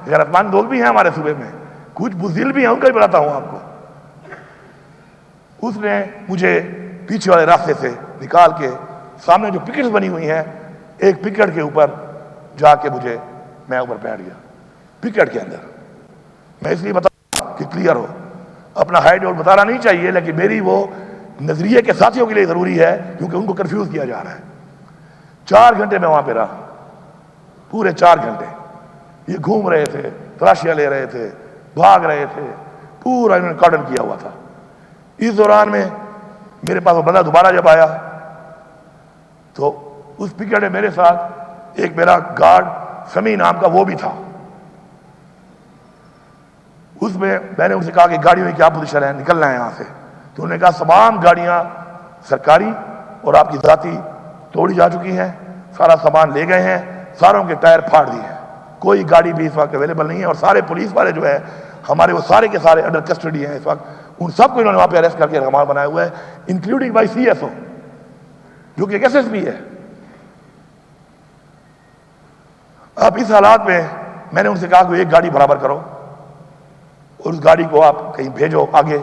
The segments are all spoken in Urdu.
غیرت مند لوگ بھی ہیں ہمارے صوبے میں، کچھ بزدل بھی ہیں، ان کا بھی بتاتا ہوں آپ کو. اس نے مجھے پیچھے والے راستے سے نکال کے سامنے جو پکٹس بنی ہوئی ہیں، ایک پکٹ کے اوپر جا کے میں اوپر بیٹھ گیا پکٹ کے اندر. میں اس لیے بتا کہ کلیئر ہو، اپنا ہائٹ اور بتانا نہیں چاہیے، لیکن میری وہ نظریے کے ساتھیوں کے لیے ضروری ہے کیونکہ ان کو کنفیوز کیا جا رہا ہے. 4 گھنٹے میں وہاں پہ رہا، پورے 4 گھنٹے. یہ گھوم رہے تھے، تلاشیاں لے رہے تھے، بھاگ رہے تھے، پورا انہوں نے کارڈن کیا ہوا تھا. اس دوران میں میرے پاس وہ بندہ دوبارہ جب آیا تو اس پکٹ میں میرے ساتھ ایک میرا گارڈ سمی نام کا وہ بھی تھا. اس میں نے ان سے کہا کہ گاڑیوں میں کیا پوزیشن ہے، نکلنا ہے یہاں سے. تو انہوں نے کہا تمام گاڑیاں سرکاری اور آپ کی ذاتی توڑی جا چکی ہیں، سارا سامان لے گئے ہیں، ساروں کے ٹائر پھاڑ دیے ہیں، کوئی گاڑی بھی اس وقت اویلیبل نہیں ہے. اور سارے پولیس والے جو ہے ہمارے، وہ سارے کے سارے انڈر کسٹڈی ہیں اس وقت. ان سب کو انہوں نے وہاں پہ اریسٹ کر کے رہنما بنایا ہوا ہے، including by C S O جو کہ ایک ایس ایس پی ہے. اب اس حالات میں نے ان سے کہا کہ ایک گاڑی برابر کرو اور اس گاڑی کو آپ کہیں بھیجو آگے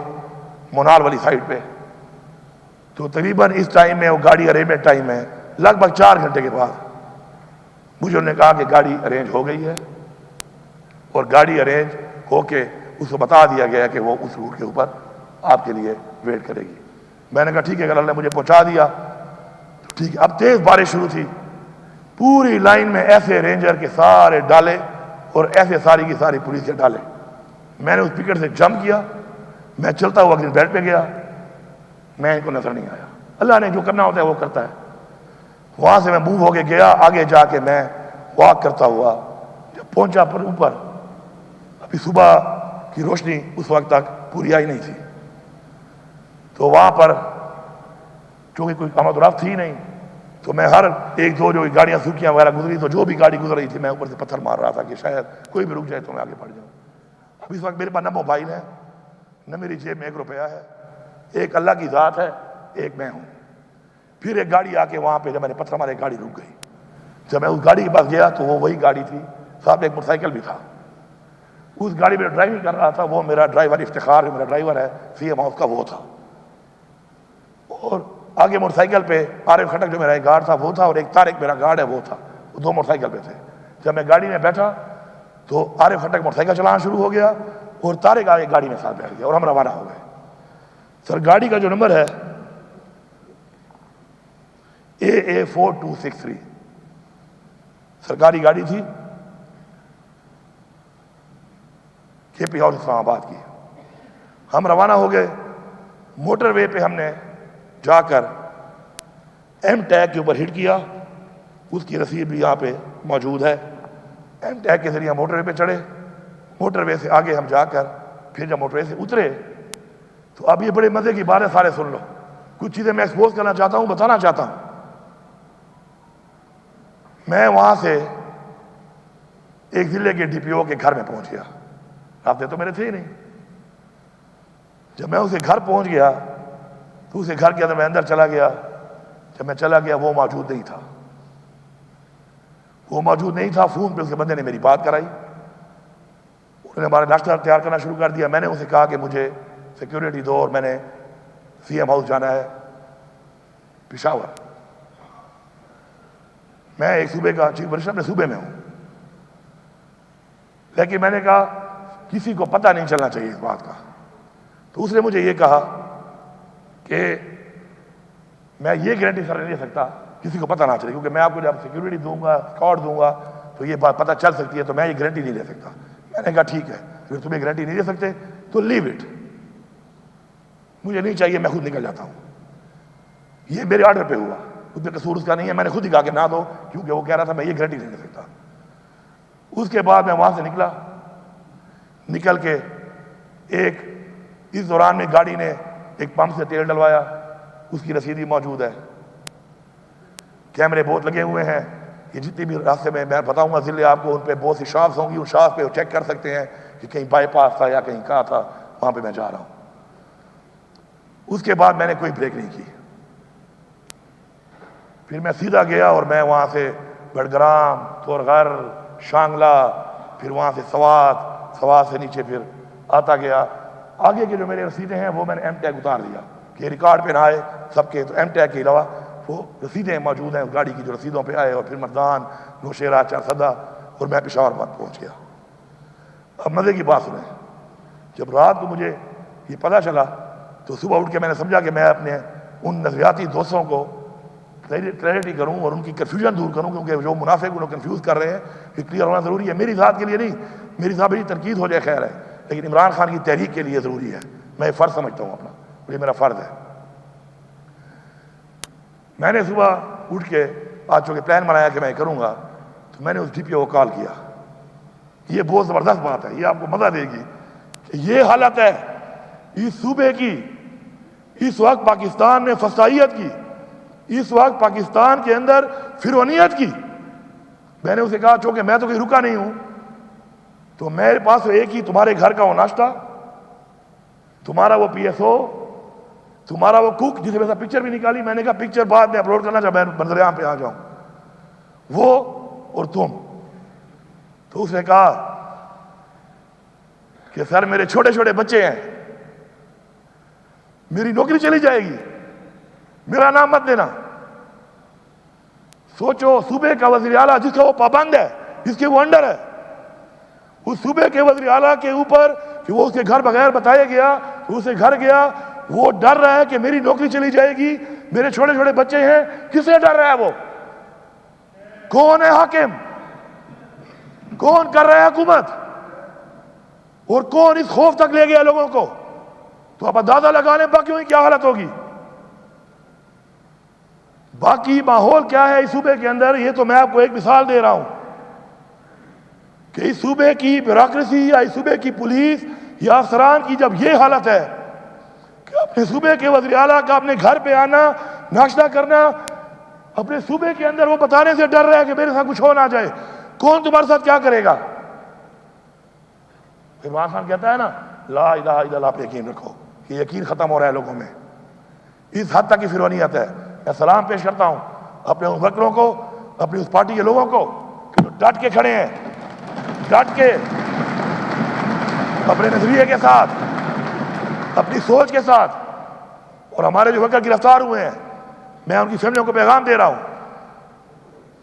مونال والی سائڈ پہ. تو تقریباً اس ٹائم میں وہ گاڑی ارینجمنٹ ٹائم ہے، لگ بھگ 4 گھنٹے کے بعد مجھے انہوں نے کہا کہ گاڑی ارینج ہو گئی ہے اور گاڑی ارینج ہو کے اس کو بتا دیا گیا کہ وہ اس روٹ کے اوپر آپ کے لیے ویٹ کرے گی. میں نے کہا ٹھیک ہے، اگر اللہ نے مجھے پہنچا دیا تو ٹھیک ہے. اب تیز بارش شروع تھی، پوری لائن میں ایسے رینجر کے سارے ڈالے اور ایسے ساری کی ساری پولیس کے ڈالے. میں نے اس پکٹ سے جمپ کیا، میں چلتا ہوا گرین بیلٹ پہ گیا، میں ان کو نظر نہیں آیا. اللہ نے جو کرنا ہوتا ہے وہ کرتا ہے. وہاں سے میں موو ہو کے گیا، آگے جا کے میں واک کرتا ہوا جب پہنچا پر اوپر. ابھی صبح کی روشنی اس وقت تک پوری آئی نہیں تھی، تو وہاں پر چونکہ کوئی آمد و رفت تھی نہیں، تو میں ہر 1-2 جو گاڑیاں سوکھیاں وغیرہ گزری تو جو بھی گاڑی گزر رہی تھی میں اوپر سے پتھر مار رہا تھا کہ شاید کوئی بھی رک جائے تو میں آگے بڑھ جاؤں. اب اس وقت میرے پاس نہ موبائل ہے، نہ میری جیب میں 1 روپیہ ہے. ایک اللہ کی ذات ہے، ایک میں ہوں. پھر ایک گاڑی آ کے وہاں پہ جب میں نے پتھر مارے گاڑی رک گئی. جب میں اس گاڑی کے پاس گیا تو وہ وہی گاڑی تھی، ساتھ ایک موٹر سائیکل بھی تھا. اس گاڑی میں ڈرائیونگ کر رہا تھا وہ میرا ڈرائیور افتخار جو میرا ڈرائیور ہے سی ایم ہاؤس کا وہ تھا. اور آگے موٹر سائیکل پہ عارف خٹک جو میرا ایک گارڈ تھا وہ تھا، اور ایک طارق میرا گارڈ ہے وہ تھا. وہ 2 موٹر سائیکل پہ تھے. جب میں گاڑی میں بیٹھا تو عارف خٹک موٹر سائیکل چلانا شروع ہو گیا اور طارق آگے گاڑی میں ساتھ بیٹھ گیا اور ہم روانہ ہو گئے. سر گاڑی کا جو نمبر ہے AA4263 سرکاری گاڑی تھی، کے پی ہاؤس اسلام آباد کی. ہم روانہ ہو گئے. موٹر وے پہ ہم نے جا کر ایم ٹیگ کے اوپر ہٹ کیا، اس کی رسید بھی یہاں پہ موجود ہے. ایم ٹیگ کے ذریعے موٹر وے پہ چڑھے. موٹر وے سے آگے ہم جا کر پھر جب موٹر وے سے اترے تو اب یہ بڑے مزے کی بات ہے، سارے سن لو. کچھ چیزیں میں ایکسپوز کرنا چاہتا ہوں، بتانا چاہتا ہوں. میں وہاں سے ایک ضلع کے ڈی پی او کے گھر میں پہنچ گیا. رابطے تو میرے تھے ہی نہیں. جب میں اسے گھر پہنچ گیا تو اسے گھر کے اندر میں اندر چلا گیا. جب میں چلا گیا وہ موجود نہیں تھا. وہ موجود نہیں تھا. فون پہ اس کے بندے نے میری بات کرائی. انہوں نے ہمارا ناشتہ تیار کرنا شروع کر دیا. میں نے اسے کہا کہ مجھے سیکیورٹی دو اور میں نے سی ایم ہاؤس جانا ہے پشاور. میں ایک صوبے کا چیف منسٹر اپنے صوبے میں ہوں، لیکن میں نے کہا کسی کو پتہ نہیں چلنا چاہیے اس بات کا. تو اس نے مجھے یہ کہا کہ میں یہ گارنٹی سر نہیں دے سکتا کسی کو پتہ نہ چلے، کیونکہ میں آپ کو جب سیکیورٹی دوں گا، اسکارٹ دوں گا تو یہ بات پتہ چل سکتی ہے، تو میں یہ گارنٹی نہیں دے سکتا. میں نے کہا ٹھیک ہے، پھر تمہیں گارنٹی نہیں دے سکتے تو لیو اٹ، مجھے نہیں چاہیے، میں خود نکل جاتا ہوں. یہ میرے آرڈر پہ ہوا، اس پہ قصور اس کا نہیں ہے. میں نے خود ہی کہا کہ نہ دو، کیونکہ وہ کہہ رہا تھا میں یہ گارنٹی نہیں دے سکتا. اس کے بعد میں وہاں سے نکل کے اس دوران میں گاڑی نے ایک پمپ سے تیل ڈلوایا، اس کی رسید بھی موجود ہے. کیمرے بہت لگے ہوئے ہیں. یہ جتنی بھی راستے میں بتاؤں گا ضلع آپ کو، ان پہ بہت سی شاپس ہوں گی. ان شاپس پہ وہ چیک کر سکتے ہیں کہ کہیں بائی پاس تھا یا کہیں کہاں تھا، وہاں پہ میں جا رہا ہوں. اس کے بعد میں نے کوئی بریک نہیں کی. پھر میں سیدھا گیا اور میں وہاں سے بڑگرام، تورغر، شانگلہ، پھر وہاں سے سوات سے نیچے پھر آتا گیا. آگے کے جو میرے رسیدیں ہیں وہ میں نے ایم ٹیگ اتار دیا کہ ریکارڈ پہ نہ آئے سب کے. تو ایم ٹیگ کے علاوہ وہ رسیدیں موجود ہیں اس گاڑی کی جو رسیدوں پہ آئے. اور پھر مردان، نوشیرہ، چارسدہ اور میں پشاور بند پہنچ گیا. اب مزے کی بات سنیں، جب رات کو مجھے یہ پتہ چلا تو صبح اٹھ کے میں نے سمجھا کہ میں اپنے ان نظریاتی دوستوں کو کلیئرٹی کروں اور ان کی کنفیوژن دور کروں، کیونکہ جو منافق انہوں کنفیوز کر رہے ہیں کہ کلیئر ہونا ضروری ہے. میری ذات کے لیے نہیں، میری ذات بڑی تنقید ہو جائے خیر ہے، لیکن عمران خان کی تحریک کے لیے ضروری ہے. میں یہ فرض سمجھتا ہوں اپنا، یہ میرا فرض ہے. میں نے صبح اٹھ کے آج چونکہ پلان بنایا کہ میں کروں گا، تو میں نے اس ڈی پی او کو کال کیا. یہ بہت زبردست بات ہے، یہ آپ کو مزہ دے گی کہ یہ حالت ہے اس صوبے کی اس وقت پاکستان میں فسائیت کی، اس وقت پاکستان کے اندر فرعونیت کی. میں نے اسے کہا چونکہ میں تو کہیں رکا نہیں ہوں، تو میرے پاس ایک ہی تمہارے گھر کا وہ ناشتہ، تمہارا وہ پی ایس او، تمہارا وہ کوک جسے میں پکچر بھی نکالی. میں نے کہا پکچر بعد میں اپلوڈ کرنا جب میں منظر عام پہ آ جاؤں، وہ اور تم. تو اس نے کہا کہ سر میرے چھوٹے چھوٹے بچے ہیں، میری نوکری چلی جائے گی، میرا نام مت دینا. سوچو صوبے کا وزیر اعلیٰ جس کا وہ پابند ہے، جس کے وہ انڈر ہے، اس صوبے کے وزیر اعلیٰ کے اوپر کہ وہ اس کے گھر بغیر بتایا گیا، اسے گھر گیا، وہ ڈر رہا ہے کہ میری نوکری چلی جائے گی، میرے چھوٹے چھوٹے بچے ہیں. کس سے ڈر رہا ہے وہ؟ کون ہے حاکم؟ کون کر رہا ہے حکومت؟ اور کون اس خوف تک لے گیا لوگوں کو؟ تو آپ اندازہ لگا لیں باقیوں کی کیا حالت ہوگی. باقی ماحول کیا ہے اس صوبے کے اندر، یہ تو میں آپ کو ایک مثال دے رہا ہوں کہ اس صوبے کی بیوروکریسی یا اس صوبے کی پولیس یا افسران کی جب یہ حالت ہے کہ اپنے صوبے کے وزیر اعلیٰ کا اپنے گھر پہ آنا، ناشتہ کرنا، اپنے صوبے کے اندر وہ بتانے سے ڈر رہا ہے کہ میرے ساتھ کچھ ہو نہ جائے. کون تمہارے ساتھ کیا کرے گا؟ عمران خان کہتا ہے نا لا الہ الا اللہ پہ یقین رکھو، یہ یقین ختم ہو رہا ہے لوگوں میں. اس حد تک کی فرعونیت ہے. میں سلام پیش کرتا ہوں اپنے ان ورکروں کو، اپنی اس پارٹی کے لوگوں کو کہ جو ڈٹ کے کھڑے ہیں، ڈٹ کے اپنے نظریے کے ساتھ، اپنی سوچ کے ساتھ. اور ہمارے جو ورکر گرفتار ہوئے ہیں، میں ان کی فیملیوں کو پیغام دے رہا ہوں.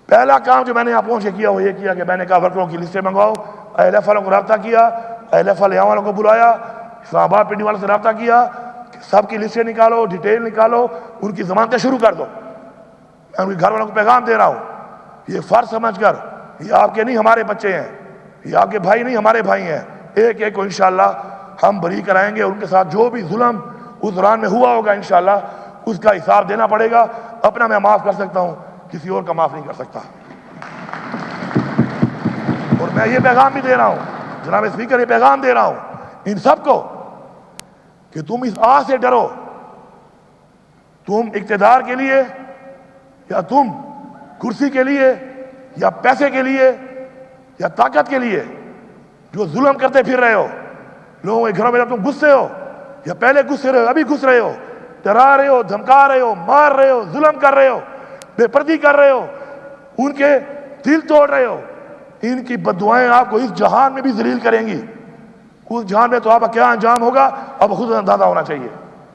پہلا کام جو میں نے یہاں پہنچ کے کیا وہ یہ کیا کہ میں نے کہا ورکروں کی لسٹیں منگواؤ. اہل والوں کو رابطہ کیا، اہل یہاں والوں کو بلایا، اسلام آباد پنڈی والوں سے رابطہ کیا کہ سب کی لسٹیں نکالو، ڈیٹیل نکالو، ان کی ضمانتیں شروع کر دو. میں ان کے گھر والوں کو پیغام دے رہا ہوں، یہ فرض سمجھ کر یہ آپ کے نہیں ہمارے بچے ہیں، یہ آپ کے بھائی نہیں ہمارے بھائی ہیں. ایک ایک کو انشاءاللہ ہم بری کرائیں گے. ان کے ساتھ جو بھی ظلم اس دوران میں ہوا ہوگا انشاءاللہ اس کا حساب دینا پڑے گا. اپنا میں معاف کر سکتا ہوں، کسی اور کا معاف نہیں کر سکتا. اور میں یہ پیغام بھی دے رہا ہوں، جناب اسپیکر یہ پیغام دے رہا ہوں ان سب کو کہ تم اس آہ سے ڈرو، تم اقتدار کے لیے یا تم کرسی کے لیے یا پیسے کے لیے یا طاقت کے لیے جو ظلم کرتے پھر رہے ہو لوگوں کے گھروں میں، جب تم غصے ہو یا پہلے غصے رہے ہو، ابھی گھس رہے ہو، ڈرا رہے ہو، دھمکا رہے ہو، مار رہے ہو، ظلم کر رہے ہو، بے پردی کر رہے ہو، ان کے دل توڑ رہے ہو، ان کی بددعائیں آپ کو اس جہان میں بھی ذلیل کریں گی. اس جہان میں تو آپ کا کیا انجام ہوگا اب خود اندازہ ہونا چاہیے،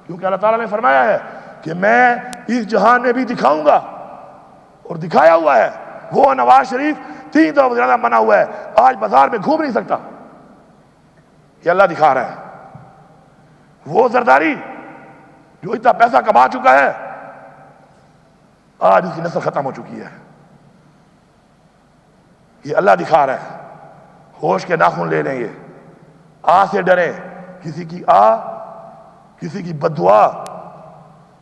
کیونکہ اللہ تعالیٰ نے فرمایا ہے کہ میں اس جہان میں بھی دکھاؤں گا، اور دکھایا ہوا ہے. وہ نواز شریف 3 دفعہ زیادہ منع ہوا ہے، آج بازار میں گھوم نہیں سکتا. یہ اللہ دکھا رہا ہے. وہ زرداری جو اتنا پیسہ کما چکا ہے آج اس کی نسل ختم ہو چکی ہے. یہ اللہ دکھا رہا ہے. ہوش کے ناخن لے لیں. یہ آ سے ڈریں، کسی کی کسی کی بددعا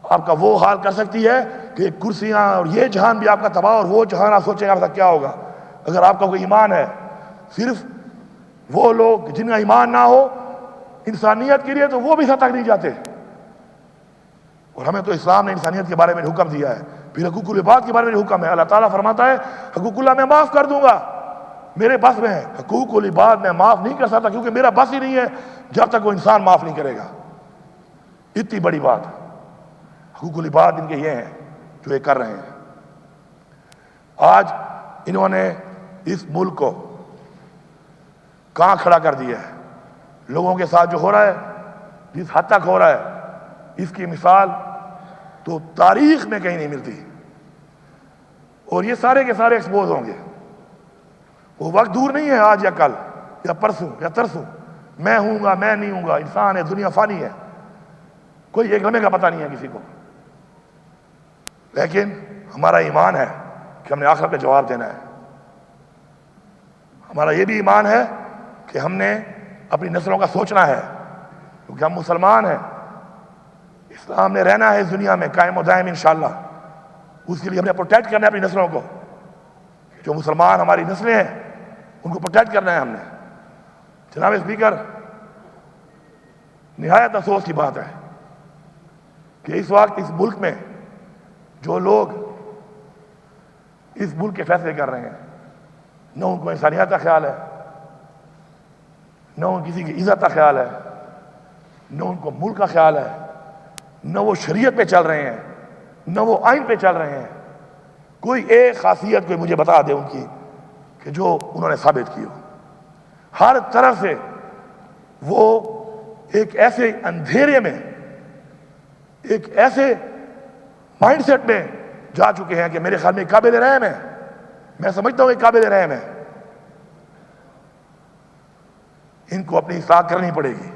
آپ کا وہ حال کر سکتی ہے کہ کرسیاں اور یہ جہان بھی آپ کا تباہ، اور وہ جہان آپ سوچیں آپ کا کیا ہوگا. اگر آپ کا کوئی ایمان ہے، صرف وہ لوگ جن کا ایمان نہ ہو انسانیت کے لیے تو وہ بھی حد تک نہیں جاتے. اور ہمیں تو اسلام نے انسانیت کے بارے میں حکم دیا ہے، پھر حقوق العباد کے بارے میں حکم ہے. اللہ تعالیٰ فرماتا ہے حقوق اللہ میں معاف کر دوں گا، میرے بس میں ہے. حقوق العباد میں معاف نہیں کر سکتا کیونکہ میرا بس ہی نہیں ہے جب تک وہ انسان معاف نہیں کرے گا. اتنی بڑی بات. حقوق العباد ان کے یہ ہیں جو یہ کر رہے ہیں. آج انہوں نے اس ملک کو کہاں کھڑا کر دیا ہے. لوگوں کے ساتھ جو ہو رہا ہے، جس حد تک ہو رہا ہے، اس کی مثال تو تاریخ میں کہیں نہیں ملتی. اور یہ سارے کے سارے ایکسپوز ہوں گے. وہ وقت دور نہیں ہے، آج یا کل یا پرسوں یا ترسوں. میں ہوں گا، میں نہیں ہوں گا. انسان ہے، دنیا فانی ہے، کوئی ایک لمحے کا پتہ نہیں ہے کسی کو. لیکن ہمارا ایمان ہے کہ ہم نے آخرت کا جواب دینا ہے. ہمارا یہ بھی ایمان ہے کہ ہم نے اپنی نسلوں کا سوچنا ہے، کیونکہ ہم مسلمان ہیں. اسلام نے رہنا ہے اس دنیا میں قائم و دائم انشاءاللہ. اس کے لیے ہم نے پروٹیکٹ کرنا ہے اپنی نسلوں کو. جو مسلمان ہماری نسلیں ہیں ان کو پروٹیکٹ کرنا ہے ہم نے. جناب اسپیکر، نہایت افسوس کی بات ہے کہ اس وقت اس ملک میں جو لوگ اس ملک کے فیصلے کر رہے ہیں، نہ ان کو انسانیت کا خیال ہے، نہ ان کسی کی عزت کا خیال ہے، نہ ان کو ملک کا خیال ہے، نہ وہ شریعت پہ چل رہے ہیں، نہ وہ آئین پہ چل رہے ہیں. کوئی ایک خاصیت کوئی مجھے بتا دے ان کی کہ جو انہوں نے ثابت کی ہو. ہر طرف سے وہ ایک ایسے اندھیرے میں، ایک ایسے مائنڈ سیٹ میں جا چکے ہیں کہ میرے خیال میں قابل رحم ہے. میں سمجھتا ہوں کہ قابل رحم ہے. ان کو اپنی اصلاح کرنی پڑے گی.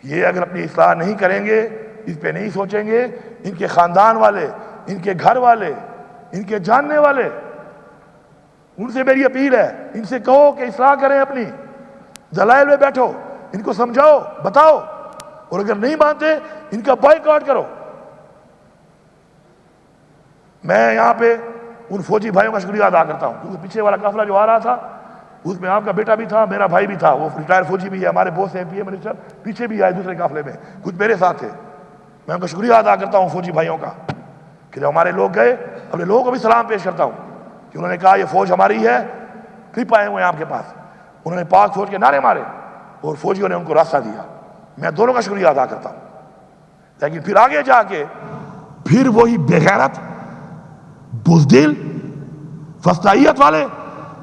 یہ اگر اپنی اصلاح نہیں کریں گے، اس پہ نہیں سوچیں گے، ان کے خاندان والے، ان کے گھر والے، ان کے جاننے والے، ان سے میری اپیل ہے، ان سے کہو کہ اصلاح کریں اپنی. دلائل میں بیٹھو، ان کو سمجھاؤ، بتاؤ، اور اگر نہیں مانتے ان کا بائیکاٹ کرو. میں یہاں پہ ان فوجی بھائیوں کا شکریہ ادا کرتا ہوں، کیونکہ پیچھے والا قافلہ جو آ رہا تھا اس میں آپ کا بیٹا بھی تھا، میرا بھائی بھی تھا، وہ ریٹائر فوجی بھی ہے، ہمارے بوس ہیں پی ایم منسٹر، پیچھے بھی آئے دوسرے قافلے میں، کچھ میرے ساتھ تھے. میں ان کا شکریہ ادا کرتا ہوں فوجی بھائیوں کا کہ جب ہمارے لوگ گئے. اپنے لوگوں کو بھی سلام پیش کرتا ہوں کہ انہوں نے کہا یہ فوج ہماری ہے، کلپ آئے ہوئے ہیں آپ کے پاس. انہوں نے پاک فوج کے نعرے مارے اور فوجیوں نے ان کو راستہ دیا. میں دونوں کا شکریہ ادا کرتا ہوں. لیکن پھر آگے جا کے پھر وہی بے غیرت، بزدل، فسطائیت والے،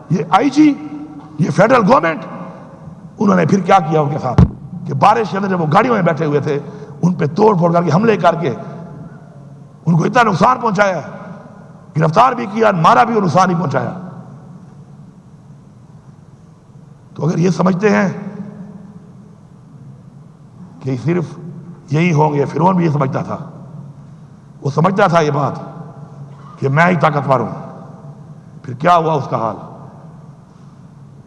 یہ آئی جی، یہ فیڈرل گورنمنٹ، انہوں نے پھر کیا کیا ان کے ساتھ کہ بارش کے اندر جب وہ گاڑیوں میں بیٹھے ہوئے تھے ان پہ توڑ پھوڑ کر کے حملے کر کے ان کو اتنا نقصان پہنچایا، گرفتار بھی کیا، مارا بھی اور نقصان ہی پہنچایا. تو اگر یہ سمجھتے ہیں کہ صرف یہی ہوں گے، فرعون بھی یہ سمجھتا تھا، وہ سمجھتا تھا یہ بات کہ میں ہی طاقتور ہوں. پھر کیا ہوا اس کا حال؟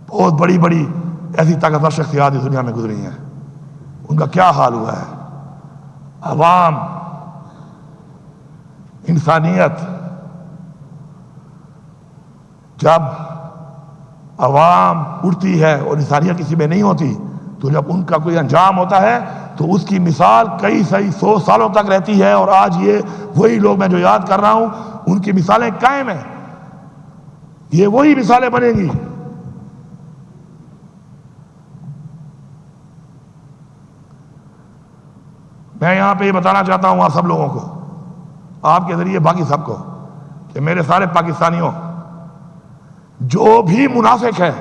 بہت بڑی بڑی ایسی طاقتور شخصیات اس دنیا میں گزری ہیں، ان کا کیا حال ہوا ہے؟ عوام، انسانیت. جب عوام اٹھتی ہے اور انسانیت کسی میں نہیں ہوتی، تو جب ان کا کوئی انجام ہوتا ہے تو اس کی مثال کئی 100 سالوں تک رہتی ہے. اور آج یہ وہی لوگ میں جو یاد کر رہا ہوں ان کی مثالیں قائم ہیں، یہ وہی مثالیں بنیں گی. میں یہاں پہ یہ بتانا چاہتا ہوں آپ سب لوگوں کو، آپ کے ذریعے باقی سب کو، کہ میرے سارے پاکستانیوں، جو بھی منافق ہے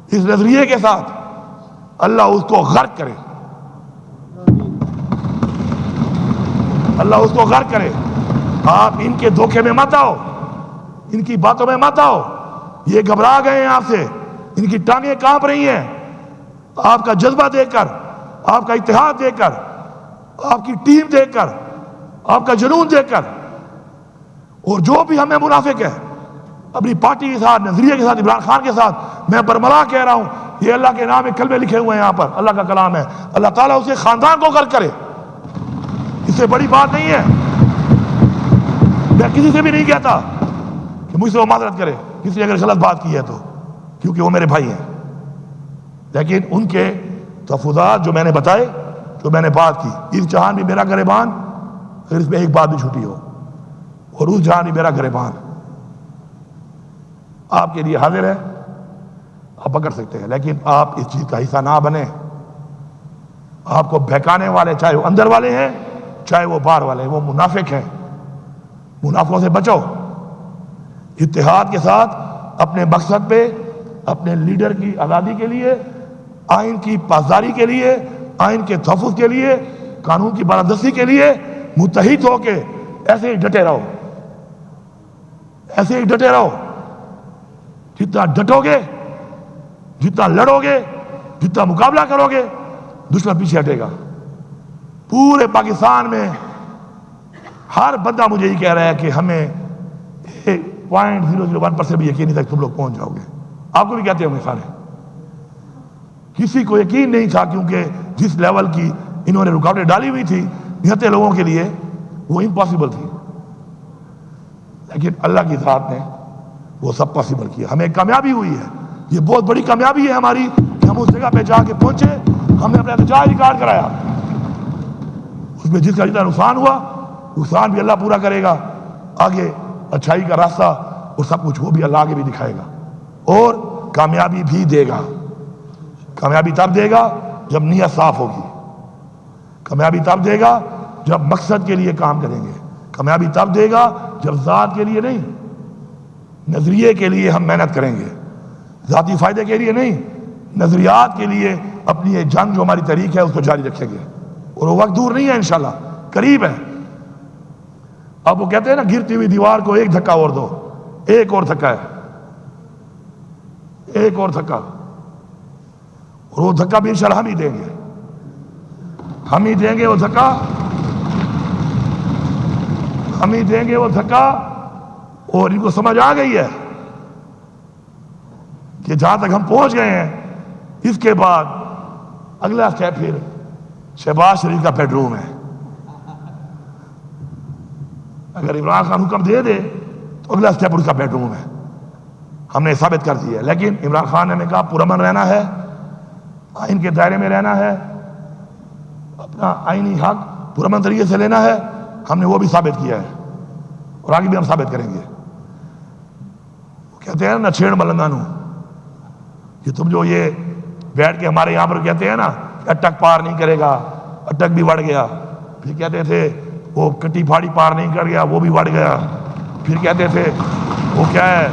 اس نظریے کے ساتھ، اللہ اس کو غرق کرے، اللہ اس کو غرق کرے. آپ ان کے دھوکے میں مت آؤ، ان کی باتوں میں مت آؤ. یہ گھبرا گئے ہیں آپ سے، ان کی ٹانگیں کانپ رہی ہیں آپ کا جذبہ دیکھ کر، آپ کا اتحاد دیکھ کر، آپ کی ٹیم دیکھ کر، آپ کا جنون دیکھ کر. اور جو بھی ہمیں منافق ہے اپنی پارٹی کے ساتھ، نظریے کے ساتھ، عمران خان کے ساتھ، میں برملا کہہ رہا ہوں، یہ اللہ کے نام میں کلمے لکھے ہوئے ہیں یہاں پر، اللہ کا کلام ہے. اللہ تعالیٰ اسے خاندان کو غرق کرے، اس سے بڑی بات نہیں ہے. میں کسی سے بھی نہیں کہتا کہ مجھ سے وہ معذرت کرے کسی نے اگر غلط بات کی ہے تو، کیونکہ وہ میرے بھائی ہیں. لیکن ان کے تحفظات جو میں نے بتائے، جو میں نے بات کی، اس جہان بھی میرا گریبان، اگر اس میں ایک بات بھی چھوٹی ہو، اور اس جہان بھی میرا گریبان آپ کے لیے حاضر ہے، آپ پکڑ سکتے ہیں. لیکن آپ اس چیز کا حصہ نہ بنیں. آپ کو بہکانے والے، چاہے وہ اندر والے ہیں چاہے وہ باہر والے ہیں، وہ منافق ہیں. منافقوں سے بچو، اتحاد کے ساتھ اپنے مقصد پہ اپنے لیڈر کی آزادی کے لیے، آئین کی پاسداری کے لیے، آئین کے تحفظ کے لیے، قانون کی بالادستی کے لیے متحد ہو کے ایسے ہی ڈٹے رہو، ایسے ہی ڈٹے رہو۔ جتنا ڈٹو گے، جتنا لڑو گے، جتنا مقابلہ کرو گے، دشمن پیچھے ہٹے گا۔ پورے پاکستان میں ہر بندہ مجھے یہ کہہ رہا ہے کہ ہمیں 0.001% بھی یقین نہیں تھا کہ تم لوگ پہنچ جاؤ گے۔ آپ کو بھی کہتے ہوں گے سارے، کسی کو یقین نہیں تھا، کیونکہ جس لیول کی انہوں نے رکاوٹیں ڈالی ہوئی تھی 79 لوگوں کے لیے، وہ امپاسبل تھی، لیکن اللہ کی ذات نے وہ سب پاسبل کیا۔ ہمیں کامیابی ہوئی ہے، یہ بہت بڑی کامیابی ہے ہماری کہ ہم اس جگہ پہ جا کے پہنچے۔ ہم نے اپنا احتجاج ریکارڈ کرایا، اس میں جس کا جتنا نقصان ہوا نقصان بھی اللہ پورا کرے گا، آگے اچھائی کا راستہ اور سب کچھ وہ بھی اللہ آگے بھی دکھائے گا، اور کامیابی بھی دے گا۔ کامیابی تب دے گا جب نیت صاف ہوگی، کامیابی تب دے گا جب مقصد کے لیے کام کریں گے، کامیابی تب دے گا جب ذات کے لیے نہیں، نظریے کے لیے ہم محنت کریں گے، ذاتی فائدے کے لیے نہیں، نظریات کے لیے اپنی یہ جنگ جو ہماری تحریک ہے اس کو جاری رکھیں گے، اور وہ وقت دور نہیں ہے، انشاءاللہ قریب ہے۔ اب وہ کہتے ہیں نا گرتی ہوئی دیوار کو ایک دھکا اور دو، ایک اور دھکا ہے، ایک اور دھکا، اور وہ دھکا بھی انشاءاللہ ہم ہی دیں گے، ہم ہی دیں گے وہ دھکا، ہم ہی دیں گے وہ دھکا۔ اور ان کو سمجھ آ گئی ہے کہ جہاں تک ہم پہنچ گئے ہیں، اس کے بعد اگلا سٹیپ پھر شہباز شریف کا بیڈ روم ہے۔ اگر عمران خان حکم دے دے تو اگلا سٹیپ اس کا بیڈ روم ہے، ہم نے ثابت کر دیا ہے۔ لیکن عمران خان نے کہا پرامن رہنا ہے، آئین کے دائرے میں رہنا ہے، اپنا آئینی حق پرامن طریقے سے لینا ہے، ہم نے وہ بھی ثابت کیا ہے، اور آگے بھی ہم ثابت کریں گے۔ وہ کہتے ہیں نا چھیڑ ملنگانو، کہ تم جو یہ بیٹھ کے ہمارے یہاں پر کہتے ہیں نا کہ اٹک پار نہیں کرے گا، اٹک بھی بڑھ گیا، پھر کہتے تھے وہ کٹی پھاڑی پار نہیں کر گیا، وہ بھی بڑھ گیا، پھر کہتے تھے وہ کیا ہے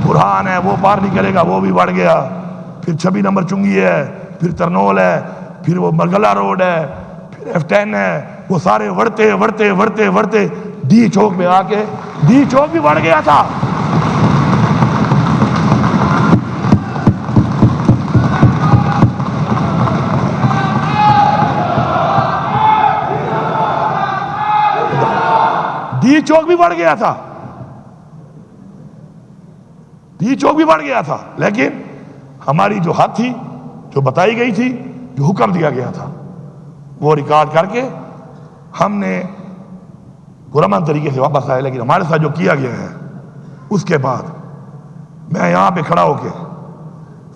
برہان ہے وہ پار نہیں کرے گا، وہ بھی بڑھ گیا، پھر 26 نمبر چنگی ہے، پھر ترنول ہے، پھر وہ مرگلہ روڈ ہے، پھر F10 ہے، وہ سارے وڑتے وڑتے وڑتے وڑتے ڈی چوک میں آ کے ڈی چوک بھی بڑھ گیا تھا۔ ڈی چوک بھی بڑھ گیا تھا، ڈی چوک بھی بڑھ گیا تھا، لیکن ہماری جو حد تھی، جو بتائی گئی تھی، جو حکم دیا گیا تھا، وہ ریکارڈ کر کے ہم نے پرامن طریقے سے واپس آئے۔ لیکن ہمارے ساتھ جو کیا گیا ہے، اس کے بعد میں یہاں پہ کھڑا ہو کے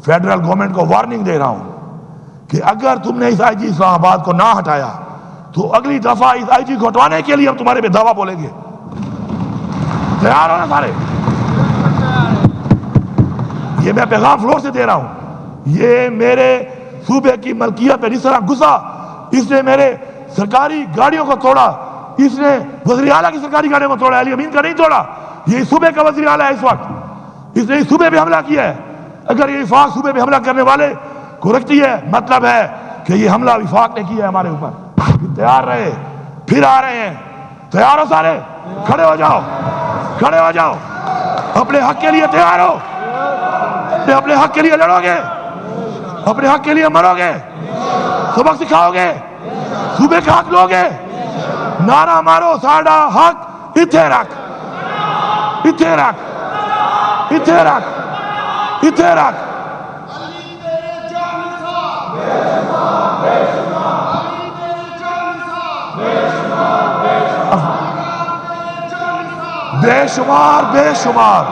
فیڈرل گورنمنٹ کو وارننگ دے رہا ہوں کہ اگر تم نے اس آئی جی اسلام آباد کو نہ ہٹایا تو اگلی دفعہ اس آئی جی کو ہٹوانے کے لیے ہم تمہارے پہ دعویٰ بولیں گے۔ تیار ہو نا سارے؟ یہ میں پیغام فلور سے دے رہا ہوں، یہ میرے صوبے کی ملکیت پہ جس طرح گھسا، اس نے میرے سرکاری گاڑیوں کو توڑا، اس نے وزیر اعلیٰ کی سرکاری گاڑیوں کو توڑا، علی امین کا نہیں توڑا، یہ صوبے کا وزیر اعلیٰ ہے اس وقت، اس نے اس صوبے پہ حملہ کیا ہے۔ اگر یہ وفاق صوبے پہ حملہ کرنے والے کو رکھتی ہے، مطلب ہے کہ یہ حملہ وفاق نے کیا ہے ہمارے اوپر۔ تیار رہے، پھر آ رہے ہیں، تیار ہو سارے؟ کھڑے ہو جاؤ، کھڑے ہو جاؤ، اپنے حق کے لیے تیار ہو، اپنے حق کے لیے لڑو گے، اپنے حق کے لیے مرو گے، سبق سکھاؤ گے، صوبے کا حق لو گے، نعرہ مارو ساڈا حق اتھے رکھ، اتھے رکھ، اتھے رکھ، اتھے رکھ۔ بے شمار بے شمار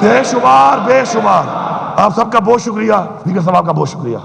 بے شمار بے شمار آپ سب کا بہت شکریہ، اسپیکر صاحب کا بہت شکریہ۔